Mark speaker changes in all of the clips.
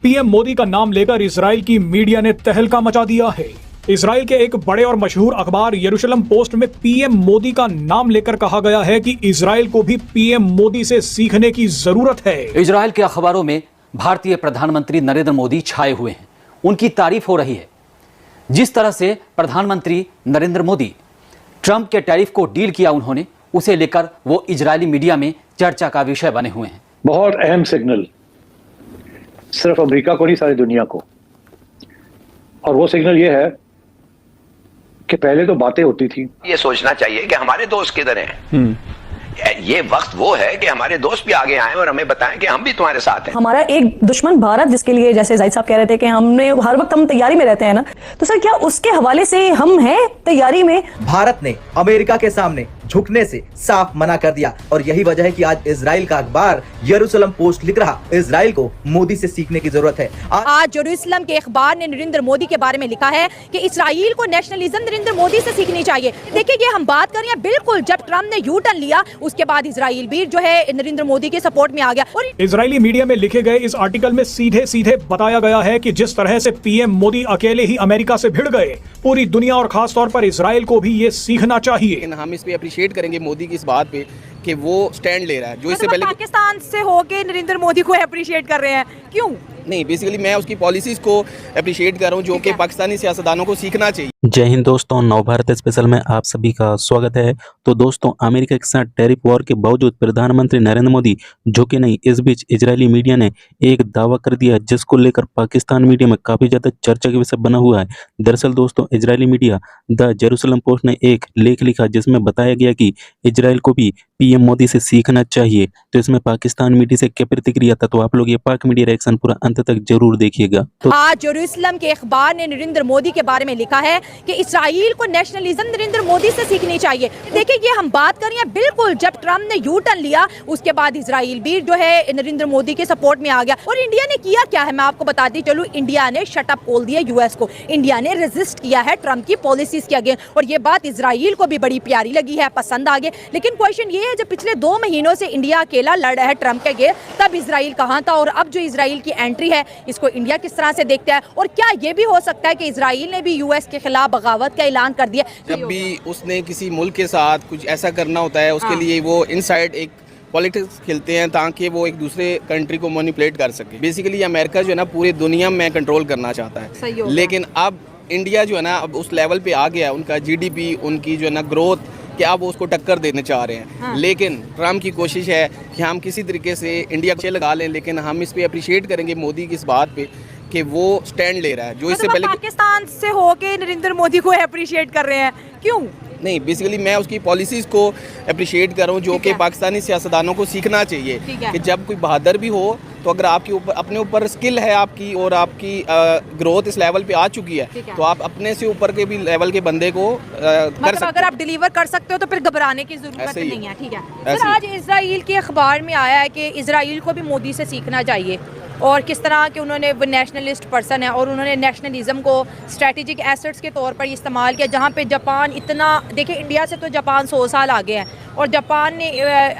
Speaker 1: PM Modi का नाम लेकर इजराइल की मीडिया ने तहलका मचा दिया है। इजराइल के एक बड़े और मशहूर अखबार यरूशलेम पोस्ट में पीएम मोदी का नाम लेकर कहा गया है कि इजराइल को भी पीएम मोदी से सीखने की जरूरत है।
Speaker 2: इजराइल के अखबारों में भारतीय प्रधानमंत्री नरेंद्र मोदी छाए हुए हैं, उनकी तारीफ हो रही है। जिस तरह से प्रधानमंत्री नरेंद्र मोदी ट्रंप के टैरिफ को डील किया उन्होंने, उसे लेकर वो इजरायली मीडिया में चर्चा का विषय बने हुए हैं।
Speaker 3: बहुत अहम सिग्नल, सिर्फ अमेरिका को नहीं, सारी दुनिया को। और वो सिग्नल ये है कि पहले तो बातें होती थी।
Speaker 4: ये सोचना चाहिए कि हमारे दोस्त किधर हैं। ये वक्त वो है कि हमारे दोस्त भी आगे आए और हमें बताएं कि हम भी तुम्हारे साथ हैं।
Speaker 5: हमारा एक दुश्मन भारत, जिसके लिए जैसे जाहिद साहब कह रहे थे कि हमने हर वक्त हम तैयारी में रहते हैं ना, तो सर क्या उसके हवाले से हम हैं तैयारी में?
Speaker 6: भारत ने अमेरिका के सामने झुकने से साफ मना कर दिया और यही वजह है कि आज इजराइल का अखबार यरूशलेम पोस्ट लिख रहा, इजराइल को मोदी से सीखने की जरूरत है।
Speaker 7: आज यरूशलेम के अखबार ने नरेंद्र मोदी के बारे में लिखा है कि इजराइल को नेशनलिज्म नरेंद्र मोदी से सीखनी चाहिए। देखिए, ये हम बात कर रहे हैं बिल्कुल जब ट्रंप ने यू टर्न लिया, उसके बाद इजराइल भी जो है नरेंद्र मोदी के सपोर्ट में आ गया। और
Speaker 1: इजरायली मीडिया में लिखे गए इस आर्टिकल में सीधे सीधे बताया गया है कि जिस तरह से पीएम मोदी अकेले ही अमेरिका से भिड़ गए, पूरी दुनिया और खास तौर पर इजराइल को भी ये सीखना चाहिए।
Speaker 8: हम इस पे अप्रिशिएट करेंगे मोदी की इस बात पे कि वो स्टैंड ले रहा है, जो इससे पहले
Speaker 7: पाकिस्तान से होके नरेंद्र मोदी को अप्रिशिएट कर रहे हैं। क्यों
Speaker 8: नहीं, बेसिकली मैं उसकी पॉलिसीज को अप्रिशिएट कर रहा हूँ, जो कि पाकिस्तानी सियासतदानों को सीखना चाहिए।
Speaker 9: जय हिंद दोस्तों, नवभारत स्पेशल में आप सभी का स्वागत है। तो दोस्तों, अमेरिका के साथ टैरिफ वॉर के बावजूद प्रधानमंत्री नरेंद्र मोदी झुके नहीं। इस बीच इजरायली मीडिया ने एक दावा कर दिया जिसको लेकर पाकिस्तान मीडिया में काफी ज्यादा चर्चा के विषय बना हुआ है। दरअसल दोस्तों, Israeli media the Jerusalem post ने एक लेख लिखा जिसमें बताया गया कि इजराइल को भी पीएम मोदी से सीखना चाहिए। तो इसमें पाकिस्तान मीडिया से क्या प्रतिक्रिया था, तो आप लोग ये पाक मीडिया रिएक्शन पूरा अंत तक जरूर देखिएगा। तो
Speaker 7: आज यरूशलेम के अखबार ने नरेंद्र मोदी के बारे में लिखा है कि इजराइल को नेशनलिज्म नरेंद्र मोदी से सीखनी चाहिए। देखिए, ये हम बात कर रहे हैं बिल्कुल जब ट्रंप ने यू टर्न लिया, उसके बाद इजराइल भी जो है नरेंद्र मोदी के सपोर्ट में आ गया। और इंडिया ने किया क्या है, मैं आपको बताती चलूं। इंडिया ने शट अप बोल दिया यूएस को। इंडिया ने रेजिस्ट किया है ट्रंप की पॉलिसीज के आगे, और ये बात इजराइल को भी बड़ी प्यारी लगी है, पसंद आ गई। लेकिन क्वेश्चन ये है, जब पिछले 2 महीनों से इंडिया अकेला लड़ रहा है ट्रंप के आगे, तब इजराइल कहाँ था? और अब जो इजराइल की एंट्री है, इसको इंडिया किस तरह से देखता है? और क्या ये भी हो सकता है कि इजराइल ने भी यूएस के खिलाफ बगावत का ऐलान कर दिया?
Speaker 8: जब भी उसने किसी मुल्क के साथ कुछ ऐसा करना होता है, उसके लिए वो इनसाइड एक पॉलिटिक्स खेलते हैं ताकि वो एक दूसरे कंट्री को मैनिपुलेट कर सके। बेसिकली अमेरिका जो है ना पूरी दुनिया में कंट्रोल करना चाहता है, लेकिन अब इंडिया जो है ना अब उस लेवल पे आ गया, उनका जीडीपी, उनकी जो है ना ग्रोथ, कि आप वो उसको टक्कर देने चाह रहे हैं। हाँ। लेकिन ट्रम्प की कोशिश है कि हम किसी तरीके से इंडिया को लगा लें, लेकिन हम इस पे अप्रिशिएट करेंगे मोदी की इस बात पे कि वो स्टैंड ले रहा है, जो इससे पहले
Speaker 7: पाकिस्तान से होके नरेंद्र मोदी को अप्रिशिएट कर रहे हैं। क्यों
Speaker 8: नहीं, बेसिकली मैं उसकी पॉलिसीज को अप्रिशिएट कर रहा हूँ, जो कि पाकिस्तानी सियासतदानों को सीखना चाहिए कि जब कोई बहादुर भी हो, तो अगर आपके ऊपर अपने ऊपर स्किल है आपकी और आपकी ग्रोथ इस लेवल पे आ चुकी है, तो आप अपने से ऊपर के भी लेवल के बंदे को कर सकते।
Speaker 7: अगर आप डिलीवर कर सकते हो तो फिर घबराने की जरूरत नहीं है। ठीक है सर, आज इजराइल के अखबार में आया है कि इजराइल को भी मोदी से सीखना चाहिए, और किस तरह के उन्होंने वो नेशनलिस्ट पर्सन है और उन्होंने नेशनलिज्म को स्ट्रेटेजिक एसेट्स के तौर पर इस्तेमाल किया। जहाँ पे जापान इतना, देखिए इंडिया से तो जापान 100 साल आगे है, और जापान ने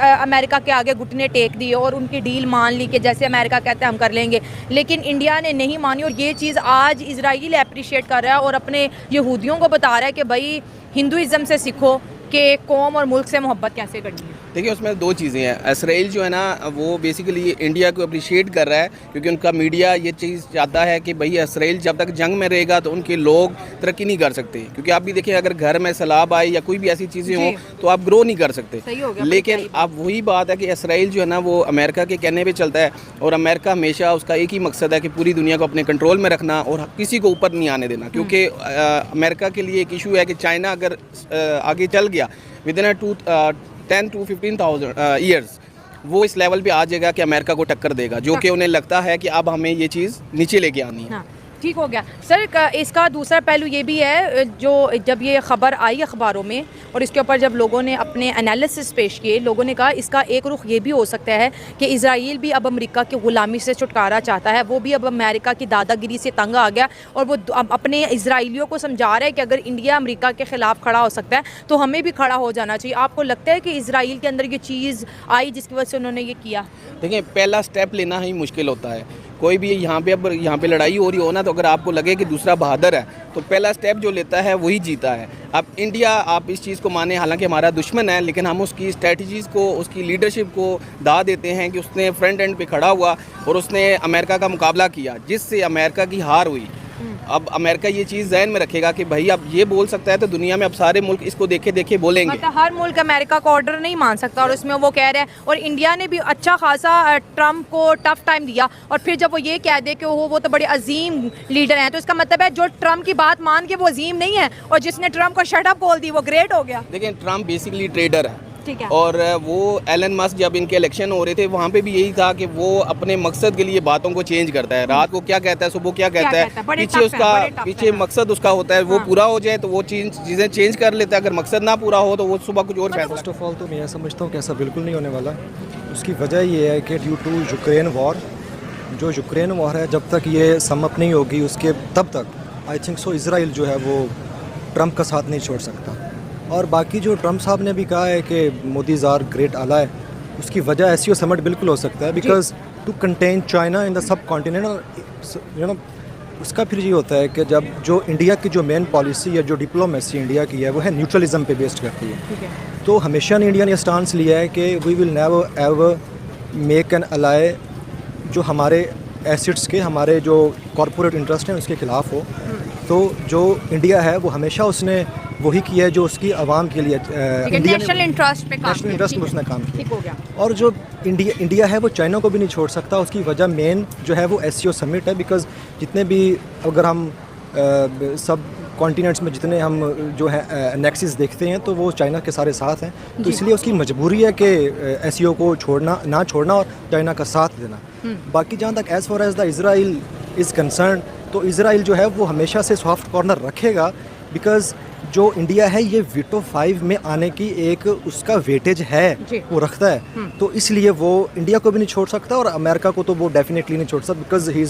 Speaker 7: अमेरिका के आगे घुटने टेक दिए और उनकी डील मान ली कि जैसे अमेरिका कहते हैं हम कर लेंगे, लेकिन इंडिया ने नहीं मानी। और ये चीज़ आज इजराइल अप्रिशिएट कर रहा है और अपने यहूदियों को बता रहा है कि भाई हिंदुइज़्म से सीखो कि कौम और मुल्क से मोहब्बत कैसे करनी है।
Speaker 8: देखिए, उसमें 2 चीज़ें हैं। इसराइल जो है ना वो बेसिकली इंडिया को अप्रिशिएट कर रहा है, क्योंकि उनका मीडिया ये चीज़ चाहता है कि भाई इसराइल जब तक जंग में रहेगा तो उनके लोग तरक्की नहीं कर सकते। क्योंकि आप भी देखिए, अगर घर में सैलाब आए या कोई भी ऐसी चीज़ें हों तो आप ग्रो नहीं कर सकते। लेकिन अब वही बात है कि इसराइल जो है ना वो अमेरिका के कहने पर चलता है, और अमेरिका हमेशा उसका एक ही मकसद है कि पूरी दुनिया को अपने कंट्रोल में रखना और किसी को ऊपर नहीं आने देना। क्योंकि अमेरिका के लिए एक इशू है कि चाइना अगर आगे चल गया विदिन 10 to 15,000 ईयर्स, वो इस लेवल पे आ जाएगा कि अमेरिका को टक्कर देगा, जो कि उन्हें लगता है कि अब हमें ये चीज़ नीचे लेके आनी है।
Speaker 7: हाँ, ठीक हो गया सर। इसका दूसरा पहलू ये भी है, जो जब ये खबर आई अखबारों में और इसके ऊपर जब लोगों ने अपने एनालिसिस पेश किए, लोगों ने कहा इसका एक रुख ये भी हो सकता है कि इजराइल भी अब अमेरिका की ग़ुलामी से छुटकारा चाहता है। वो भी अब अमेरिका की दादागिरी से तंग आ गया, और वो अब अपने इजराइलियों को समझा रहा है कि अगर इंडिया अमेरिका के ख़िलाफ़ खड़ा हो सकता है तो हमें भी खड़ा हो जाना चाहिए। आपको लगता है कि इजराइल के अंदर ये चीज़ आई जिसकी वजह से उन्होंने ये किया?
Speaker 8: देखिए, पहला स्टेप लेना ही मुश्किल होता है, कोई भी यहाँ पे लड़ाई हो रही हो ना, तो अगर आपको लगे कि दूसरा बहादुर है तो पहला स्टेप जो लेता है वही जीता है। अब इंडिया, आप इस चीज़ को माने, हालांकि हमारा दुश्मन है, लेकिन हम उसकी स्ट्रेटजीज़ को, उसकी लीडरशिप को दाव देते हैं कि उसने फ्रंट एंड पे खड़ा हुआ और उसने अमेरिका का मुकाबला किया, जिससे अमेरिका की हार हुई। अब अमेरिका ये चीज़ जहन में रखेगा कि भाई अब ये बोल सकता है तो दुनिया में अब सारे मुल्क इसको देखे देखे बोलेंगे।
Speaker 7: मतलब हर मुल्क अमेरिका का ऑर्डर नहीं मान सकता, और उसमें वो कह रहे हैं, और इंडिया ने भी अच्छा खासा ट्रम्प को टफ टाइम दिया, और फिर जब वो ये कह दे कि वो तो बड़े अजीम लीडर हैं, तो इसका मतलब है जो ट्रम्प की बात मान के वो अजीम नहीं है, और जिसने ट्रम्प को शट अप बोल दी वो ग्रेट हो गया।
Speaker 8: देखिए, ट्रम्प बेसिकली ट्रेडर है,
Speaker 7: ठीक है।
Speaker 8: और वो एलन मस्क, जब इनके इलेक्शन हो रहे थे वहाँ पे भी यही था कि वो अपने मकसद के लिए बातों को चेंज करता है। रात को क्या कहता है, सुबह क्या कहता है, पीछे मकसद उसका होता है, वो पूरा हो जाए तो वो चीज़ें चेंज कर लेता है, अगर मकसद ना पूरा हो तो वो सुबह कुछ और फैसला।
Speaker 10: फर्स्ट ऑफ ऑल तो मैं समझता हूँ कि ऐसा बिल्कुल नहीं होने वाला। उसकी वजह ये है कि ड्यू टू यूक्रेन वॉर, जो यूक्रेन वॉर है, जब तक ये सम अप नहीं होगी उसके तब तक आई थिंक सो इज़राइल जो है वो ट्रम्प का साथ नहीं छोड़ सकता। और बाकी जो ट्रम्प साहब ने भी कहा है कि मोदी आर ग्रेट अलाय, उसकी वजह ऐसी समिट बिल्कुल हो सकता है, because to contain China in the subcontinent, you know, उसका फिर ये होता है कि जब जो इंडिया की जो मेन पॉलिसी है, जो डिप्लोमेसी इंडिया की है, वो है न्यूट्रलिज्म पे बेस्ड करती है। तो हमेशा ने इंडिया ने स्टांस लिया है कि we will never ever make an ally जो हमारे एसिड्स के, हमारे जो कॉरपोरेट इंटरेस्ट हैं उसके खिलाफ हो। तो जो इंडिया है वो हमेशा उसने वही किया है जो उसकी आवाम के लिए
Speaker 7: नेशनल इंटरेस्ट पे
Speaker 10: नेशनल इंटरेस्ट में उसने काम किया।
Speaker 7: ठीक हो गया।
Speaker 10: और जो इंडिया है वो चाइना को भी नहीं छोड़ सकता। उसकी वजह मेन जो है वो एससीओ समिट है, बिकॉज जितने भी, अगर हम सब कॉन्टिनेंट्स में जितने हम जो है नेक्सिस देखते हैं तो वो चाइना के सारे साथ हैं, तो इसलिए उसकी मजबूरी है कि एससीओ को ना छोड़ना और चाइना का साथ देना। बाकी जहाँ तक as far as the Israel is concern, तो इज़राइल जो है वो हमेशा से सॉफ्ट कॉर्नर रखेगा, बिकॉज़ जो इंडिया है ये वीटो 5 में आने की एक उसका वेटेज है, वो रखता है, तो इसलिए वो इंडिया को भी नहीं छोड़ सकता और अमेरिका को तो वो डेफिनेटली नहीं छोड़ सकता, बिकॉज ही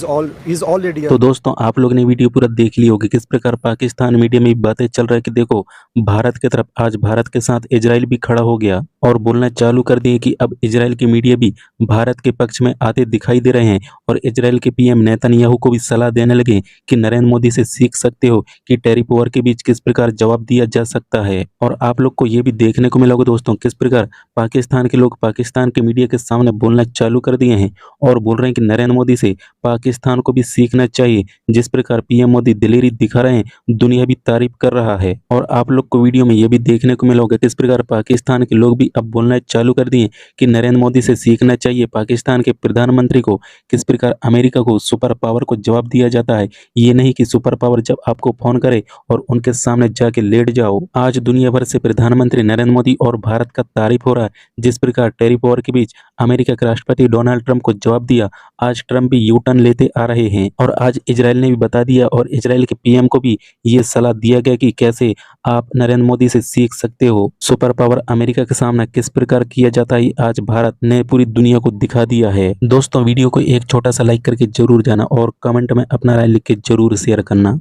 Speaker 10: इज ऑलरेडी।
Speaker 9: तो दोस्तों, आप लोग ने वीडियो पूरा देख ली होगी किस प्रकार पाकिस्तान मीडिया में बातें चल रहा है कि देखो भारत की तरफ आज भारत के साथ इजराइल भी खड़ा हो गया और बोलना चालू कर दिए कि अब इजराइल की मीडिया भी भारत के पक्ष में आते दिखाई दे रहे हैं, और इजराइल के पीएम नेतन्याहू को भी सलाह देने लगे कि नरेंद्र मोदी से सीख सकते हो कि टैरिफ वॉर के बीच किस प्रकार जवाब दिया जा सकता है। और आप लोग को ये भी देखने को मिला होगा दोस्तों किस प्रकार पाकिस्तान के लोग पाकिस्तान के मीडिया के सामने बोलना चालू कर दिए हैं और बोल रहे हैं कि नरेंद्र मोदी से पाकिस्तान को भी सीखना चाहिए। जिस प्रकार पीएम मोदी दिलेरी दिखा रहे हैं, दुनिया भी तारीफ कर रहा है। और आप लोग को वीडियो में ये भी देखने को मिला होगा किस प्रकार पाकिस्तान के लोग भी अब बोलना चालू कर दिए कि नरेंद्र मोदी से सीखना चाहिए पाकिस्तान के प्रधानमंत्री को किस प्रकार अमेरिका को सुपर पावर को जवाब दिया जाता है। ये नहीं कि सुपर पावर जब आपको फोन करे और उनके सामने जाके लेट जाओ। आज दुनिया भर से प्रधानमंत्री नरेंद्र मोदी और भारत का तारीफ हो रहा है। जिस प्रकार टैरिफ वॉर के बीच अमेरिका के राष्ट्रपति डोनाल्ड ट्रंप को जवाब दिया, आज ट्रंप भी यू टर्न लेते आ रहे हैं। और आज इजराइल ने भी बता दिया और इजराइल के पीएम को भी ये सलाह दिया गया कि कैसे आप नरेंद्र मोदी से सीख सकते हो। सुपर पावर अमेरिका के सामने किस प्रकार किया जाता है, आज भारत ने पूरी दुनिया को दिखा दिया है। दोस्तों, वीडियो को एक छोटा सा लाइक करके जरूर जाना और कमेंट में अपना राय लिख के जरूर शेयर करना।